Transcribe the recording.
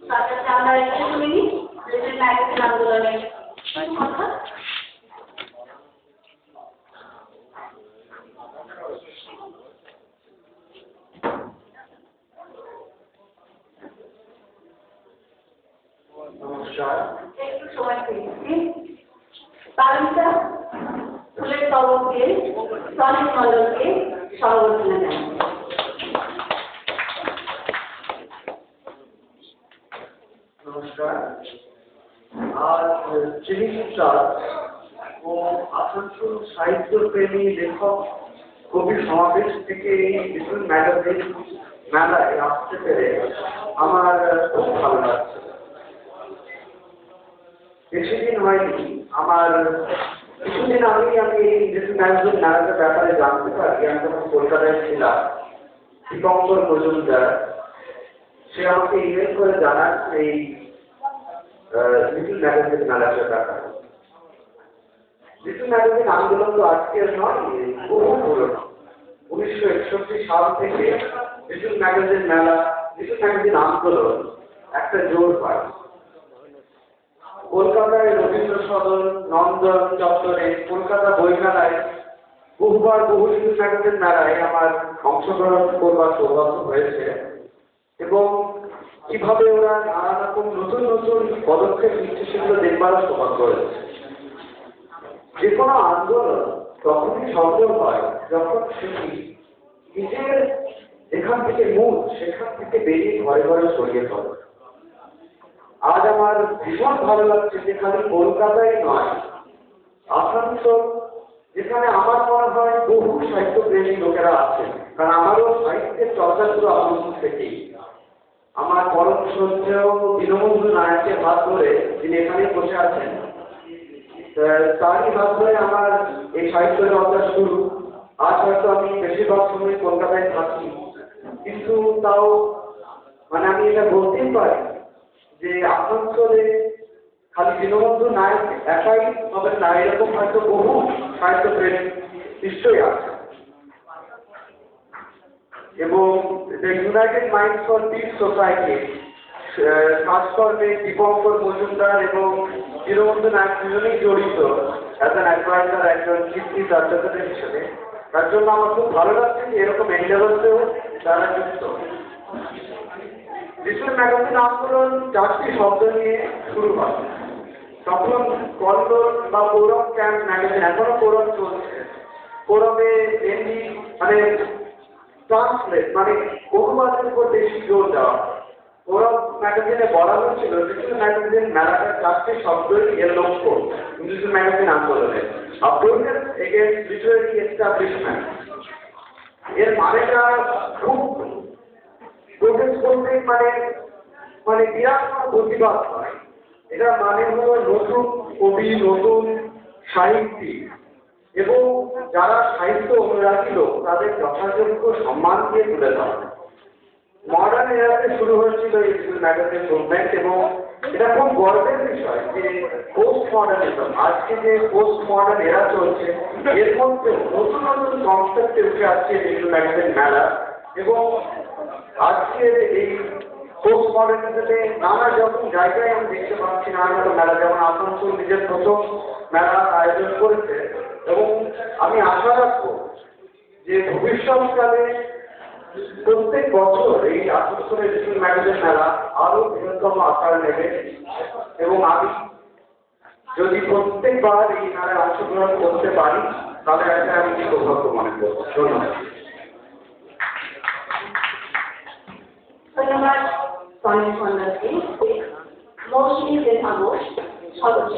তার কাছে আমরা একটু শুনে নিই লিটল ম্যাগাজিন আন্দোলনের কিছু কথা। নমস্কার। একটু সময় পেয়েছি। পালনটা ফুলের তরফকে সনিক মণ্ডলকে সংবর্ধনা জানাই। নমস্কার। আজ চিনিচাঁদ ও আসানসোল সাহিত্যপ্রেমী লেখক কবি সমাবেশ থেকে এই লিটল ম্যাগাজিন মেলায় আসতে পেরে আমার খুব ভালো লাগছে। বেশিদিন হয়নি, আমার কিছুদিন আগেই আমি এই লিটল ম্যাগাজিন মেলাটার ব্যাপারে জানতে পারি। আমি যখন কলকাতায় ছিলাম, দীপঙ্কর মজুমদার সে আমাকে ইমেল করে জানান এই লিটল ম্যাগাজিন মেলাটার ব্যাপারে। লিটল ম্যাগাজিন আন্দোলন তো আজকের নয়, বহু পুরনো। 1961 সাল থেকে লিটল ম্যাগাজিন মেলা, লিটল ম্যাগাজিন আন্দোলন একটা জোর পায়। কলকাতায় রবীন্দ্র সদন, নন্দন চত্বরে, কলকাতা বইমেলায় বহুবার বহু লিটল ম্যাগাজিন মেলায় আমার অংশগ্রহণ করবার সৌভাগ্য হয়েছে এবং কিভাবে ওরা নানা রকম নতুন নতুন পদক্ষেপ নিচ্ছে সেগুলো দেখবারও সৌভাগ্য হয়েছে। যে কোনো আন্দোলন তখনই সম্ভব হয় যখন সেটি নিজের যেখান থেকে মূল সেখান থেকে বেরিয়ে ঘরে ঘরে ছড়িয়ে পড়ে। আজ আমার ভীষণ ভালো লাগছে যে খালি কলকাতায় নয়, আসানসোল, যেখানে আমার মনে হয় বহু সাহিত্যপ্রেমী লোকেরা আছেন, কারণ আমারও সাহিত্যের চর্চা শুরু আসানসোল থেকেই। আমার পরম শ্রদ্ধেয় দীনবন্ধু নায়কের হাত ধরে, যিনি এখানে বসে আছেন, তারই হাত ধরে আমার এই সাহিত্য চর্চা শুরু। আজ হয়তো আমি বেশিরভাগ সময় কলকাতায় থাকি, কিন্তু তাও আমি এটা বলতেই পারি যে আসানসোলে খালি দীনবন্ধু নায়ক একাই হবে না, এরকম হয়তো বহু সাহিত্যপ্রেমী নিশ্চয়ই আছে। এবং United minds for piece society কাজকর্মে দীপঙ্কর মজুমদার এবং দীনবন্ধু নায়ক দুজনেই জড়িত অ্যাজ অ্যান অ্যাডভাইজার, একজন কীর্তি চর্চাকার হিসেবে। তার জন্য আমার খুব ভালো লাগছে যে এরকম এন্ডেভার্সেও তারা যুক্ত। লিটল ম্যাগাজিন আন্দোলন 4টি শব্দ নিয়ে শুরু হয়। তখন কল্লোল বা কৌরব ক্যাম্প ম্যাগাজিন, এখনো কৌরব চলছে, কৌরবে মেনলি ট্রান্সলেট অনুবাদের উপর বেশি জোর দেওয়া। কৌরব ম্যাগাজিনে বলা হয়েছিল লিটল ম্যাগাজিন মেলাটার 4টি শব্দই এর লক্ষ্য লিটল ম্যাগাজিন আন্দোলনের। Protest against literary establishment. এর মানেটা খুব প্রোটেস্ট বলতে বিরাট কোনো প্রতিবাদ হয়। এটা মানে হলো নতুন কবি, নতুন সাহিত্যিক এবং যারা সাহিত্য অনুরাগী লোক তাদের যথাযোগ্য সম্মান দিয়ে তুলে দেওয়া। মডার্ন এরাতে শুরু হয়েছিল এই লিটল ম্যাগাজিন মুভমেন্ট এবং এটা খুব গর্বের বিষয় যে পোস্ট মডার্নিজম, আজকে যে পোস্ট মডার্ন এরা চলছে এর মধ্যে নতুন নতুন কনসেপ্টে উঠে আসছে লিটল ম্যাগাজিন মেলা। এবং আজকের এই পোস্ট মডার্নিজমে নানা রকম জায়গায় আমি দেখতে পাচ্ছি নানা রকম মেলা, যেমন আসানসোল নিজের প্রথম মেলা আয়োজন করেছে এবং আমি আশা রাখবো যে ভবিষ্যৎকালে প্রত্যেক বছর এই আসানসোলের লিটল ম্যাগাজিন মেলা আরো বৃহত্তম আকার নেবে এবং আমি যদি প্রত্যেকবার এই মেলায় অংশগ্রহণ করতে পারি তাহলে একটা আমি সৌভাগ্য মনে করবো। ধন্যবাদ। ধন্যবাদ সনিক মণ্ডলকে। মৌসুমী সেন আগস্ট সদস্য।